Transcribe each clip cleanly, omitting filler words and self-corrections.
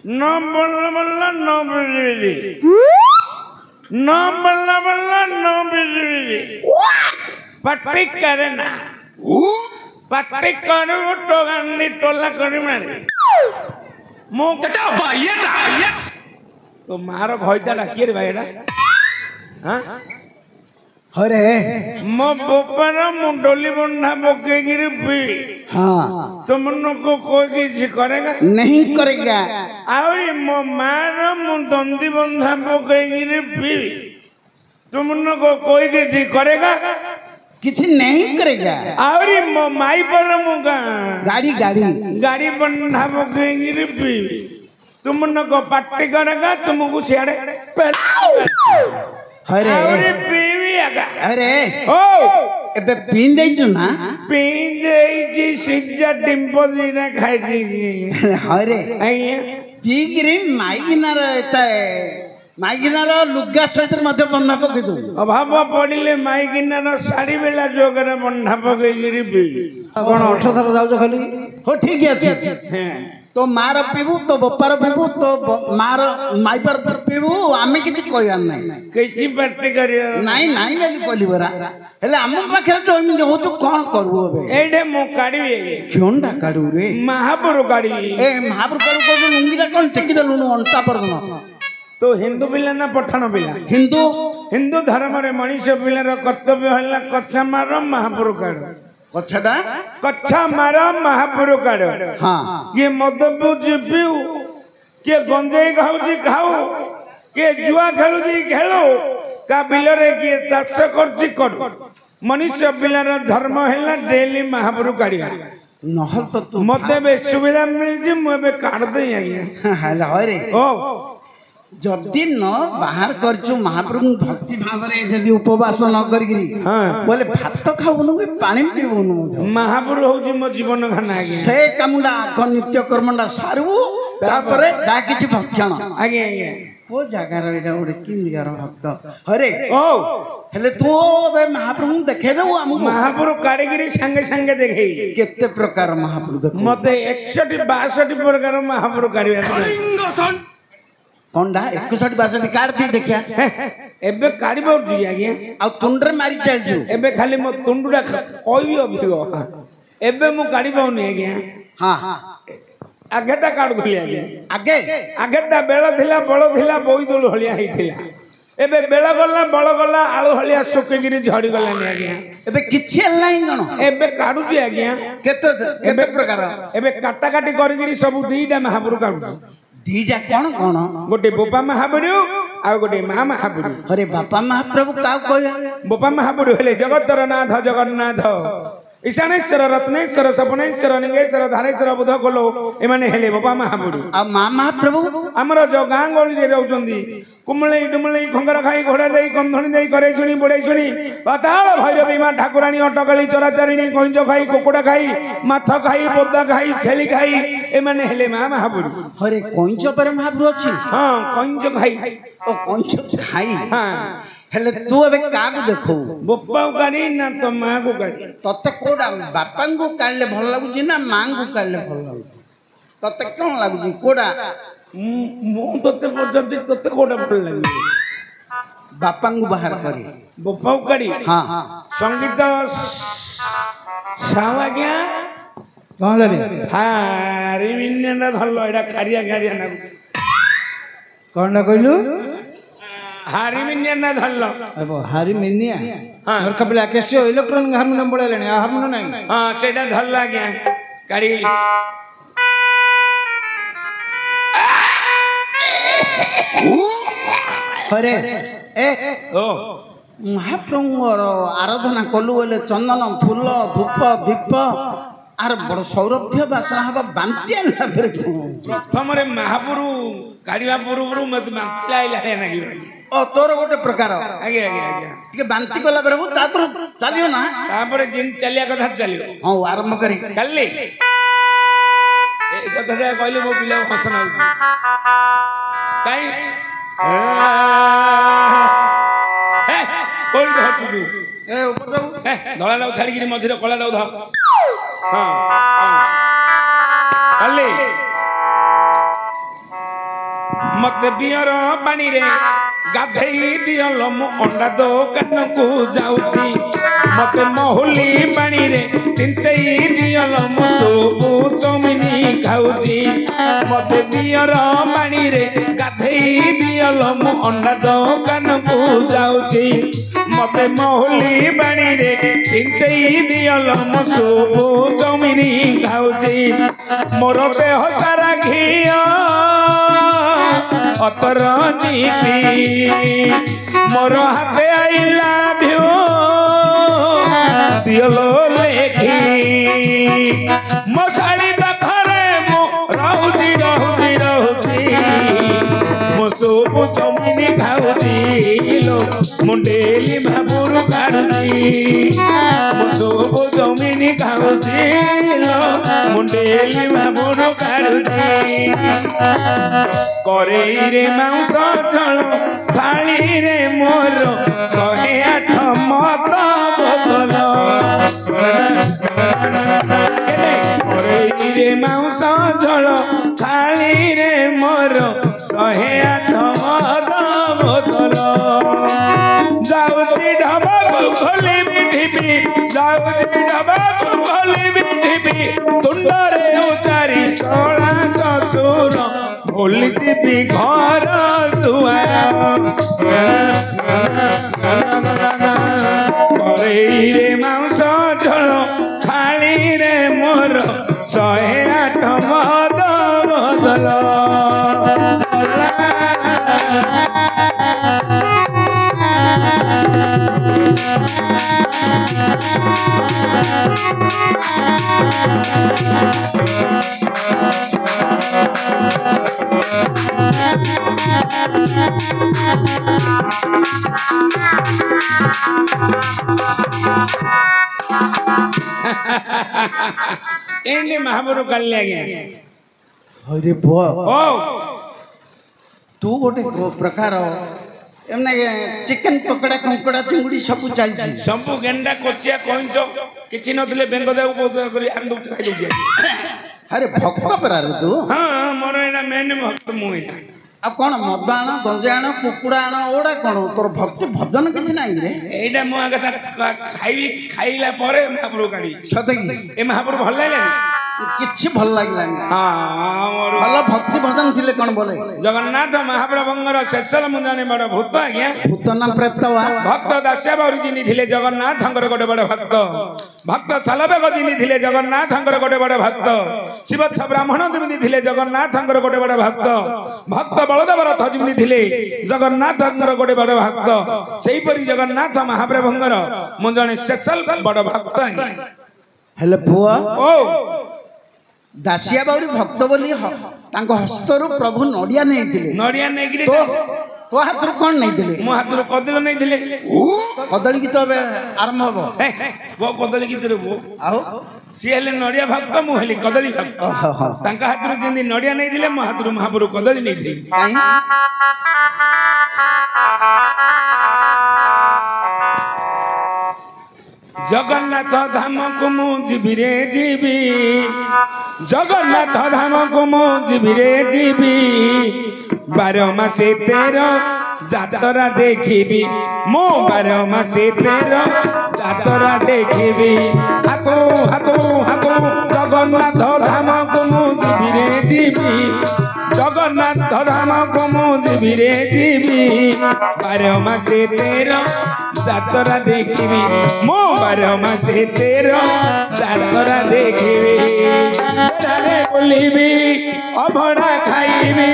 No balla balla no bijli. No balla balla no bijli. Patti करे ना. Patti करे वो टोगनी टोला करी मारे. मुँह क्या भाई ये तो मारो भाई ता लकीर भाई ना. हाँ? अरे मो बोपरा मुंडोली बंधा बोके गिरी भी. हाँ तुम को कोई किसी करेगा? नहीं करेगा। आवरी मो मारो मुंडोंदी बंधा बोके गिरी भी. तुम को कोई किसी करेगा? किसी नहीं करेगा। आवरी मो माई पर मुगा. गाड़ी गाड़ी गाड़ी बंधा बोके गिरी भी. तुम को पट्टी करेगा तुमको सियाड़े. अरे अरे ओ एबे पीन दे जो ना पीन दे जी सिज्जा डिंपल ने खाई दी. अरे आइए तीगिरी माइगिना रहता है माइगिना रो लुग्गा सहित मध्य बंधा पके दो. अभाव पड़िले माइगिना रो साड़ी बेला जोगरे बंधा पके गिरी भी. कौन 18 थर जाउ खाली हो ठीक अछि. तो मार पीबू तो बपार पीबू तो मार माई पर पीबू आमे किछि कहया नै. कैची पट्टी करियो नहीं नहीं बेली कहली बरा हेले हम पाखरे तो एमि हो तो कोन करबो बे. एडे मो काडी क्योंडा काडू रे महापुर काडी. ए महापुर काडू को लुंगीटा कोन टेकी देलु अंटा पर दनो. तो हिंदू पिला ना पठाण पिला. हिंदू हिंदू धर्म रे मनुष्य पिलार कर्तव्य हला कच्चा मार महापुर काड. कच्छाटा कच्चा मार महापुर काड. हां ये मद पिउ के गंजेई खाऊजी खाऊ के जुआ खेलुजी खेलो का बिलरे के चाष करची कर. मनुष्य पिलार धर्म हैला डेली महापुर काढिया. नहल तो तू मते बे सुविधा मिल जी मुबे काढ दे आइया. हला रे ओ जदि न बाहर करछु महाप्रभु भक्ति भाव रे जदि उपवास न करगिरी हां बोले भात खाउनु के पानी पीबुनु मधे महापुर होजी मो जीवन खाना आगे से कामुडा को नित्य कर्मडा सारबु तापरे जा किछि भक्षण आगे आगे को जगह रे एटा ओडे किन दिगार भक्त हरे ओ हेले तू बे महाप्रभु देखे दउ हमु महापुर कारीगिरी संगे संगे देखे केते प्रकार महाप्रभु देख मते 61 62 प्रकार महापुर कारीगिरी कोंडा 61 62 काट दी देखिया एबे काडी बोजी आगे आ तुंडरे मारी चल जू एबे खाली मो तुंडुडा कोई अभिगो एबे मु काडी पाउनी आगे हां आगे ता काड भलिया आगे आगे ता बेळ थिला बळ थिला बोई दोल हलिया हिथिला एबे बेळ गल्ला बळ गल्ला आळू हलिया सुकेगिरी झडी गलानी आगे एबे किछि नाही गण एबे काडुजी आगे केते प्रकार एबे काटा काटी करगिरी सब दीटा महापुर काडु दीटा कोन कोन गोटे बोपा महापुर आ गोटे मा महापुर. अरे बापा महाप्रभु का कहया बोपा महापुर हेले जगतର नाथ जगन्नाथ ईशानेश्वर रत्नेश्वर सपनेश्वर लिंगेश्वर धारेश्वर बुध कोलो एमाने हेले बोपा महापुर. आ मा महाप्रभु हमर जो गां गळी रे रहउचंदी कुमळई डुमळई खंगर खाई घोड़ा देई कंधणी देई करे छुणी बडे छुणी पाताल भैरवी मा ठाकुरानी अटकली चराचारिणी कइंज खाई कोकोडा खाई माथ खाई बोदा खाई छेली खाई एमाने हेले मा महापुर. अरे कइंच पर महाप्रभु अछि हां कइंज खाई ओ कइंच खाई हां हेले तू अबे कागु देखो बोपाउ गाड़ी ना तो मां को गाड़ी तते कोडा बापांगु काले भल लागुची ना मांगु काले भल लागुची तते कोन लागुची कोडा मु तते पजती तते कोडा भल लागी बापांगु बाहर करी बोपाउ गाड़ी हां संगीत सावा गया कोन लाली हां रिमिन्ने ना धरलो एडा कारिया कारिया ना कोन ना कइलु हारी मिन्ने ना धरलो अबो हारी मिन्निया हां और कबला केसे इलेक्ट्रॉनिक हारमोनियम बळेलेनी आ हारमोनियम नाही हां सेडा धरला गया काड़ी अरे ए ओ महाप्रभुर आराधना कलु बोले चंदन फूल धूप दीप आर बड़ सौरभ्य बासना हवा बांती आनला फिर प्रथम रे महापुरु କାଢିବା ପୂର୍ବରୁ ମତେ ବାନ୍ତି ଲାଗିଲା ଲାଗିବ। ଓ ତୋର ଗୋଟେ ପ୍ରକାର ଆଜ୍ଞା ଆଜ୍ଞା ଆଜ୍ଞା ଟିକେ ବାନ୍ତି କଲା ବେଳକୁ ତା ତୋର ଚାଲିବ ନା ତାପରେ ଯେମିତି ଚାଲିବା କଥା ଚାଲିବ। ହଁ ଆରମ୍ଭ କରି କାଲି ଏ କଥା ଯାହା କହିଲେ ମୋ ପିଲାକୁ ହସ ନାଉଛି କାଇଁ କୋଉଠି ଧରୁଛୁ ତୁ ଏ ଉପରକୁ ଧଳାଟାକୁ ଛାଡ଼ିକିରି ମଝିରେ କଳାଟାକୁ ଧର। ହଁ କାଲି ମତେ ବିୟର ପାଣିରେ ଗାଧେଇ ଦିଅଲ ମୁଁ ଅଣ୍ଡା ଦୋକାନକୁ ଯାଉଛି। ମତେ ମହୁଲି ପାଣିରେ ତିନ୍ତେଇ ଦିଅଲ ମୁଁ ସବୁ ଚମିନି ଖାଉଛି। ମତେ ବିୟର ପାଣିରେ ଗାଧେଇ ଦିଅଲ ମୁଁ ଅଣ୍ଡା ଦୋକାନକୁ ଯାଉଛି। ମତେ ମହୁଲି ପାଣିରେ ତିନ୍ତେଇ ଦିଅଲ ମୁଁ ସବୁ ଚମିନି ଖାଉଛି। ମୋର ଦେହ ସାରା ଘିଅ ଅତର ନୀତି ମୋର ହାତେ ଆଇ ଲାଭ୍ ୟୁ ଦିଅଲୋ ଲେଖି ମୋ ଶାଢ଼ୀ ପାଖରେ ମୁଁ ରହୁଛି ରହୁଛି ରହୁଛି ମୋ ସବୁ ଚମିନି ଖାଉଛି ଲୋ ମୁଁ ଡେଲି ଭାବୁରୁ କାଢୁଛି। ମୋ ସବୁ ଚମିନି ଖାଉଛି ଲୋ ମୁଁ ଡେଲି ଭାବୁରୁ କାଢୁଛି। କରେଇରେ ମାଉଁସ ଝୋଳ ଥାଳିରେ ମୋର 108 ମଦ ବୋତଲ। କରେଇରେ ମାଉଁସ ଝୋଳ ଥାଳିରେ ମୋର 108 ମଦ ବୋତଲ। ଯାଉଛି ଢବାକୁ ଖୋଲିବି ଢିବି ଯାଉଛି ଢବାକୁ ଖୋଲିବି ଢିବି ତୁଣ୍ଡରେ ଉଚାରି ଶଳା ଶ୍ୱଶୁର ଭୁଲିଯିବି ଘର ଦୁଆର। କରେଇରେ ମାଉଁସ ଝୋଳ ଥାଳିରେ ମୋର 108 ମଦ ବୋତଲ। एंडी महाबरू काली आज्ञा अरे बुआ ओ तू गोटे प्रकार एमने चिकन पकड़ा कंकड़ा चिंगुड़ी सब चलछि सब गेंडा कोचिया कोइंचो किछि नथले बेंग देउ बोध करी आन दउ खाइ दउ। अरे भक्त परा रे तू। हां मोर एना मेन भक्त मुइना आ कोन मदान गंजान कुकुड़ान ओडा कोन तोर भक्ति भजन किछ नाही रे। एइडा मो आगता खाइबी खाइला परे महाप्रभु काढी सतकी ए महाप्रभु भल लागलानी किछि भल लागलानी। हां मोर भल भक्ति भजन थिले कोन बोले जगन्नाथ महाप्रभुंगर शेषल मु जाने बड़ भूत आज्ञा भूत नाम प्रेतवा भक्त दास्या बाबू जिनी थिले जगन्नाथंकर गोटे बड़ भक्त भक्त सालबेग जिनी थिले जगन्नाथंकर गोटे बड़ भक्त शिवच्छ ब्राह्मण जिनी थिले जगन्नाथंकर गोटे बड़ भक्त भक्त बलदेव रथ जिनी थिले जगन्नाथंकर गोटे बड़ भक्त सेही परि जगन्नाथ महाप्रभुंगर मु जाने शेषल बड़ भक्त हेले बुआ ओ दासिया बाउरी भक्त बोली तांको हस्तरु प्रभु नडिया नै दिले नडिया नै गिरे तो हाथरु कोन नै दिले मो हाथरु कदली नै दिले कदली की तो बे आरंभ हो वो कदली की तरह वो आओ सी हेले नडिया भक्त मु हेली कदली भक्त तांका हाथरु जिंदी नडिया नै दिले मो हाथरु महाप्रभु कदली नै दिले जगन्नाथ धाम को मु जीवी रे जीवी जगन्नाथ धाम को मु जीवी रे जीवी 12 मासे 13 जातरा देखिबी मो 12 मासे 13 जातरा देखिबी हातो हातो हातो जगन्नाथ धाम को मु जीवी रे जीवी जगन्नाथ धाम को मु जीवी रे जीवी 12 मासे 13 जातरा देखिबी मो 12 मासे 13 जातरा देखिबी बेढ़ारे बुलिबी अभड़ा खाइबी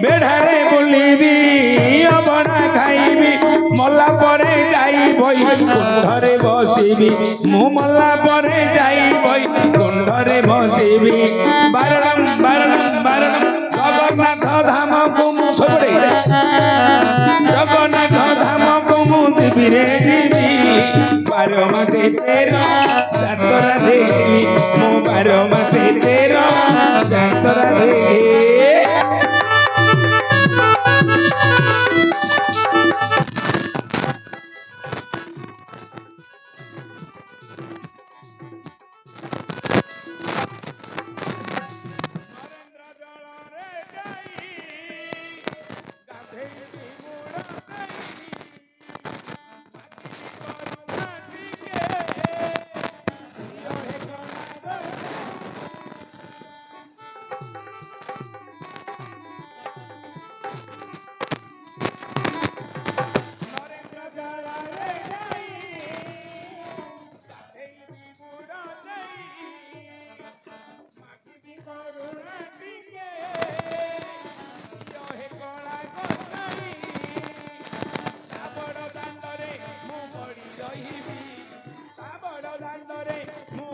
बेढ़ारे बुलिबी अभड़ा खाइबी मल्ला परे जाई भई कुंडरे बसिबी मु मल्ला परे जाई भई कुंडरे बसिबी बारणम बारणम बारणम जगन्नाथ धाम को ଯିବିରେ ଯିବି 12 ମାସେ 13 ଯାତରା ଦେଖିବି ମୁଁ 12 ମାସେ 13 ଯାତରା ଦେଖିବି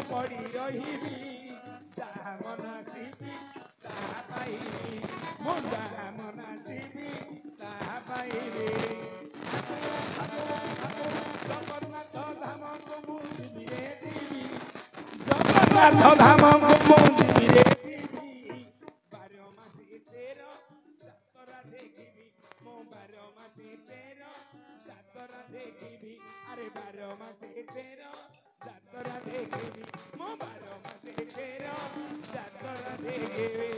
ପଡ଼ି ରହିବି ଯାହା ମନାସିବି ତାହା ପାଇବି ମୁଁ ଯାହା ମନାସିବି ତାହା ପାଇବି ଜଗନ୍ନାଥ ଧାମକୁ ମୁଁ ଯିବିରେ ଯିବି ଜଗନ୍ନାଥ ଧାମକୁ ମୁଁ ଯିବିରେ ଯିବି 12 ମାସେ 13 ଯାତରା ଦେଖିବି ମୁଁ 12 ମାସେ 13 ଯାତରା ଦେଖିବି ଆରେ 12 ମାସେ 13 ଯାତରା ଦେଖିବି ମୁଁ 12 ମାସେ 13 ଯାତରା ଦେଖିବି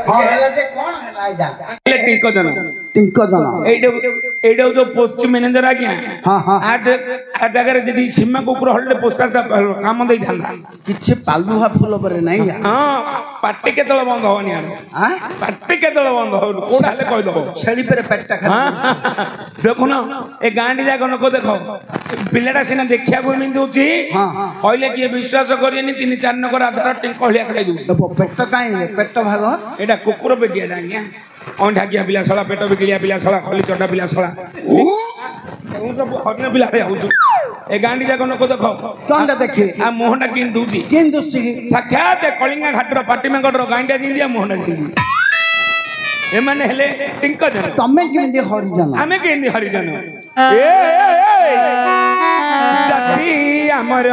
ହଁ ହେଲା ଯେ କଣ ହେଲା ଏଇଟା ହେଲେ ଟିଙ୍କ ଜନ ଟିଙ୍କ ଜନ এইটা जो পোস্ট ম্যানেজার আজ্ঞা ହଁ ହଁ আ জায়গায় যদি সীমা কুকুর হলে পোস্টারটা কাম দেই ধান্দা କିଛି ପାଲୁହା ଫୁଲ ପରେ ନାଇଁ হ্যাঁ পার্টি কেতল বন্ধ হবনি আর হ্যাঁ পার্টি কেতল বন্ধ হব কোটা হলে কই দেব ଛେଳି ପରେ ପେଟଟା ଖାଲି দেখুন এ গাঁটি যাক নক দেখ পিলাটা সিনা দেখিବାକୁ ଏମିତି ଦଉଛି ହଁ ହଁ କହିଲେ କିଏ ବିଶ୍ୱାସ କରିବେନି 3-4 ନଗର ଆଧାର ଟିଙ୍କଳିଆ ଖାଇ ଦଉଛି ପେଟ କାଇଁ ପେଟ ଭାଗ ଏଇଟା କୁକୁର ପେଟିଆଟା ଆଜ୍ଞା ଅଣ୍ଡାକିଆ ପିଲା ଶଳା ପେଟ ବିକିଳିଆ ପିଲା ଶଳା ଖଲି ଚଟା ପିଲା ଶଳା ମୁଁ ତ ହରିଣ ପିଲା ହଉଛୁ ଏ ଗାଁଟି ଯାକ ନକ ଦେଖ କଣଟା ଦେଖି ଆ ମୁହଁଟା କେମିତି ଦଉଛି କେମିତି ଦୁଶି ସାକ୍ଷାତ କଳିଙ୍ଗା ଘାଟର ପାଟିମାଙ୍କଡର ଗାଁଟା ଯେମିତି ଆ ମୁହଁଟା ଯେମିତି ଏମାନେ ହେଲେ ଟିଙ୍କ ଜନ ତମେ କେମିତି ହରିଜନ ଆମେ କେମିତି ହରିଜନ ଏ ଜାତି ଆମର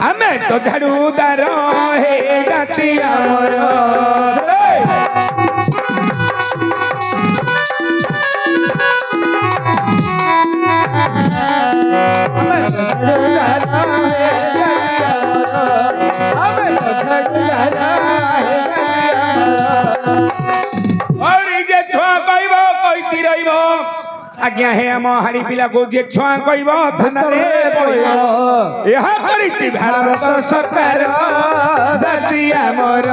ଆମେ ତ ଝାଡୁଦାର ହେ ଜାତି ଆମର আজ্ঞা হে আম হাড়ি পিলা কো যে ছুয়া কইব থানারে পড়িব ইহা করিছি ভারত সরকার জাতি আমার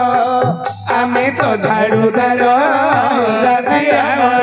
আমি তো ঝাড়ুদার জাতি আমার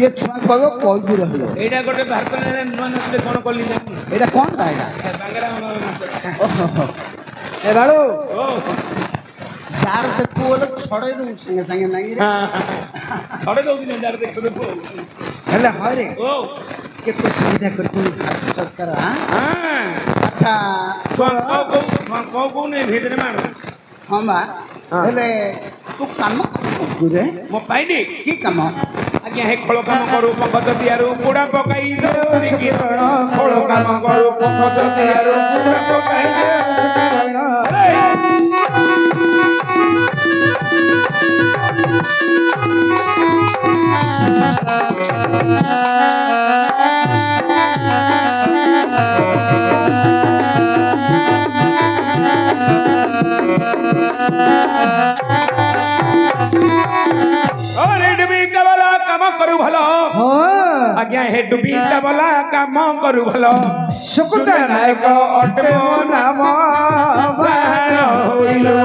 ये छुआ कहबो कइबी रहलो एटा गोटे भारत नुआ नसले कोन कली जानी एटा कोनटा एटा बांगरा ए बाळू ओ जार देखू बोले छड़े दू संगे संगे नाही रे हां छड़े दउ दिन जार देखो देखो हेले हरे ओ केते सुविधा करथि भारत सरकार हां अच्छा को ने भीतर मारो हां बा हेले तू काम करे मो पाइडी की काम आज्ञा हे खळ काम करू पंकज दियारू कुड़ा पकाई दो किरण खळ काम करू पंकज दियारू कुड़ा पकाई दो करू भलो आज्ञा हे डुबीटा वाला काम करू भलो सुकुटा नायक अटमो नाम बाहर होइलो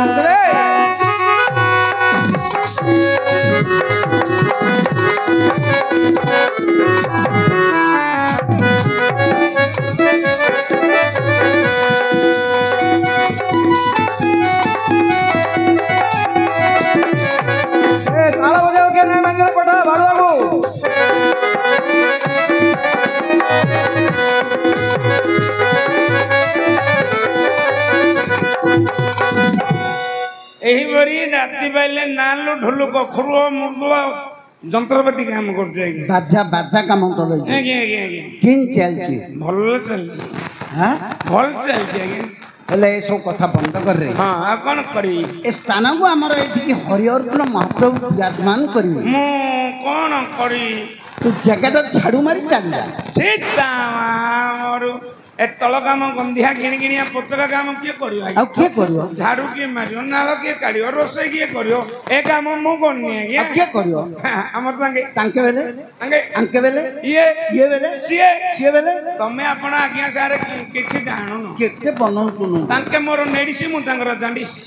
ताला बजाओ के नहीं मंगल पड़ा भाड़ू बाबू एही बरी राति पाइले नालु ढोलु कखरु मुडुआ যন্ত্রপাতি কাম করছে বাজা বাজা কাম করে আজ্ঞা আজ্ঞা আজ্ঞা কিন চালছি ভাল চালছে হ্যাঁ ভাল চালছে আজ্ঞা ହେଲେ ଏସବୁ କଥା ବନ୍ଦ କରେ ହଁ ଆଉ କ'ଣ କରିବି ଏ ସ୍ଥାନକୁ ଆମର ଏଠିକି ହରିହରପୁର ମହାପ୍ରଭୁ ବିରାଜମାନ କରିବେ ମୁଁ କ'ଣ କରିବି ତୁ ଜାଗାଟା ଝାଡୁ ମାରି ଚାଲିଲା ସେଟା ଆମର ଏ ତଳ କାମ ଗନ୍ଧିଆ କିଣି କିଣିଆ ପୋଚକା କାମ କିଏ କରିବ ଆଉ କିଏ କରିବ ଝାଡୁ କିଏ ମାରିବ ନାଳ କିଏ କାଢିବ ରୋଷେଇ କିଏ କରିବ ଏ କାମ ମୁଁ କରୁନି ଆଜ୍ଞା ଆଉ କିଏ କରିବ ଆମର ତାଙ୍କେ ତାଙ୍କେ ବେଲେ ଆଙ୍କେ ବେଲେ ଇଏ ଇଏ ବେଲେ ସିଏ ସିଏ ବେଲେ ତମେ ଆପଣ ଆଜ୍ଞା ସାର୍ କିଛି ଜାଣୁନ କେତେ ବନଉଛୁନୁ ତାଙ୍କେ ମୋର ନେଡ଼ିସି ମୁଁ ତାଙ୍କର ଜାଣିସି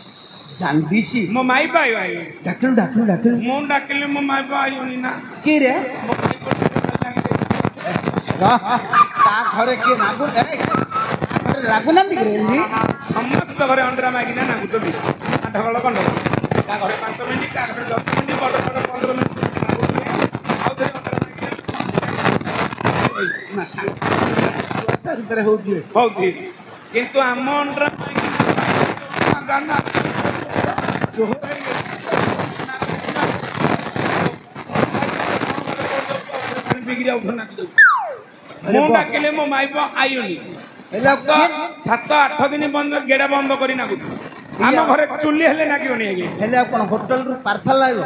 ଜାଣିସି ମୋ ମାଇ ପାଇବ ଆଜ୍ଞା ଡାକିଲୁ ଡାକିଲୁ ଡାକିଲୁ ମୁଁ ଡାକିଲେ ମୋ ମାଇ ପାଇବନି ନା କି ରେ ମୋ ଭାଇ ତା ଘରେ କିଏ ଲାଗୁ ଘରେ ଲାଗୁନାହାନ୍ତି କି ରେ ସମସ୍ତ ଘରେ ଅଣ୍ଡରା ମାଗିନା ନାଗୁଛନ୍ତି ଆଠ ଗଳ କଣ୍ଡ ତା ଘରେ 5 ମିନିଟ୍ ତା ଘରେ 10 ମିନିଟ୍ ବଡ଼ ବଡ଼ 15 ମିନିଟ୍ ଆଉ ଥରେ ଅଣ୍ଡରା ଭିତରେ ହଉଛି ହଉଛି କିନ୍ତୁ ଆମ ଅଣ୍ଡରା ଦାନା ପିକି ଯାଉଛ ନାକି ଯାଉଛ ମୁଁ ଡାକିଲେ ମୋ ମାଇପ ଆଇନି ହେଲା 7-8 ଦିନ ବନ୍ଦ ଗେଡ଼ା ବନ୍ଦ କରି ନାଗୁଛୁ ଆମ ଘରେ ଚୁଲି ହେଲେ ନାଗିବନି ଆଜ୍ଞା ହେଲେ ଆଉ କ'ଣ ହୋଟେଲରୁ ପାର୍ସଲ ଆଇବ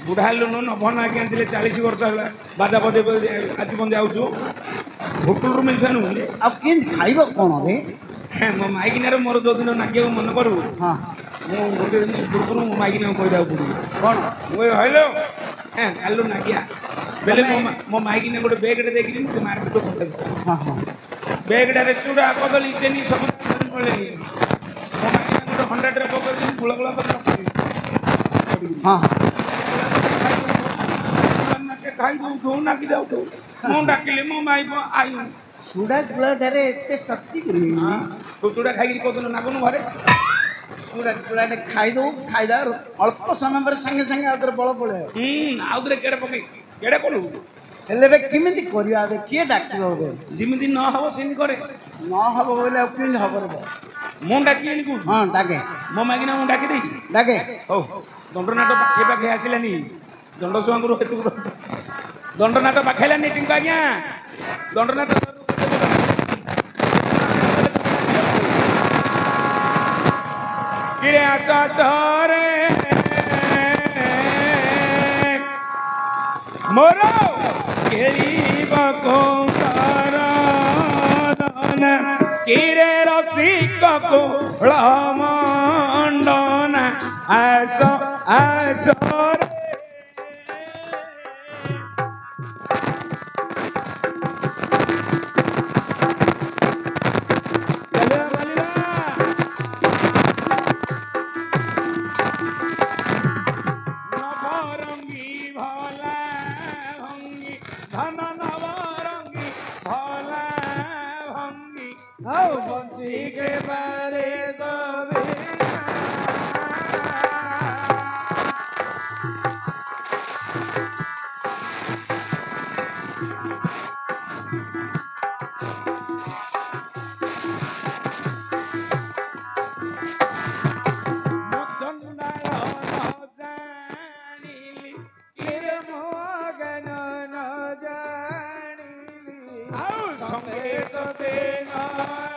ବୁଢା ହେଲୁନୁ ନଭନ ଆଜ୍ଞା ଥିଲେ 40 ବର୍ଷ ହେଲା ବାଜା ବଜେ ଆଜି ବନ୍ଦ ଯାଉଛୁ ହୋଟେଲରୁ ମିଳିଥାନୁ ଆଉ କେମିତି ଖାଇବ କ'ଣ ରେ ମୋ ମାଇକିନାର ମୋର ଯୋଉଦିନ ନାଗିବାକୁ ମନେ କରୁ ହଁ ମୁଁ ଗୋଟେ ଦିନ ପୂର୍ବରୁ ମୋ ମାଇକିନାକୁ କହିବାକୁ ପଡ଼ିବ କ'ଣ ମୁଁ ହଇଲୋ କାଲୁ ନାଗିଆ ବେଲେ ମୋ ମାଇକିନା ଗୋଟେ ବେଗଟେ ଦେଇକିରି ମୋତେ ମାର୍କେଟ ପଠାଇ ହଁ ହଁ ବେଗଟାରେ ଚୁଡ଼ା କଦଳୀ ଚିନି ସବୁ ପଳେଇ ମୋ ମାଇକିନା ଗୋଟେ 100ରେ ପକେଇକି ଗୁଳ ଗୁଳ କରି ହଁ ଖାଇ ଦଉ ନାକି ଯାଉ ମୁଁ ଡାକିଲି ମୋ ମାଇପ ଆଇ ଚୁଡ଼ା ଗୁଳାଟାରେ ଏତେ ଶକ୍ତି ତୁ ଚୁଡ଼ା ଖାଇକି କୋଉଦିନ ନାଗୁନୁ ଘରେ ଚୁଡ଼ାଟେ ଖାଇଦେବୁ ଖାଇଦେବା ଅଳ୍ପ ସମୟ ପରେ ସାଙ୍ଗେ ସାଙ୍ଗେ ଆଉ ଥରେ ବଳ ପଳେଇବ ଆଉଥରେ କେଡ଼େ ପକେଇ କେଡ଼େ କଲୁ ହେଲେ ଏବେ କେମିତି କରିବା ଏବେ କିଏ ଡାକିବ ଏବେ ଯେମିତି ନ ହବ ସେମିତି କରେ ନ ହବ ବୋଇଲେ ଆଉ କେମିତି ହବ ରେ ମୁଁ ଡାକିଲି କହୁଛୁ ହଁ ଡାକେ ମୋ ମାଗିନା ମୁଁ ଡାକି ଦେଇକି ଡାକେ ହଉ ଦଣ୍ଡନାଟ ପାଖେ ପାଖେ ଆସିଲାନି ଦଣ୍ଡସୁଆଙ୍କୁ ହେତୁ ଦଣ୍ଡନାଟ ପାଖେଇଲାନି ଟିଙ୍କୁ ଆଜ୍ଞା ଦଣ୍ଡନାଟ କିରେ ଆସ ରେ ମୋର ଖେଳିବାକୁ କିରେ ରସିକ ମଣ୍ଡନା ଆସ ଆସ संगीत देना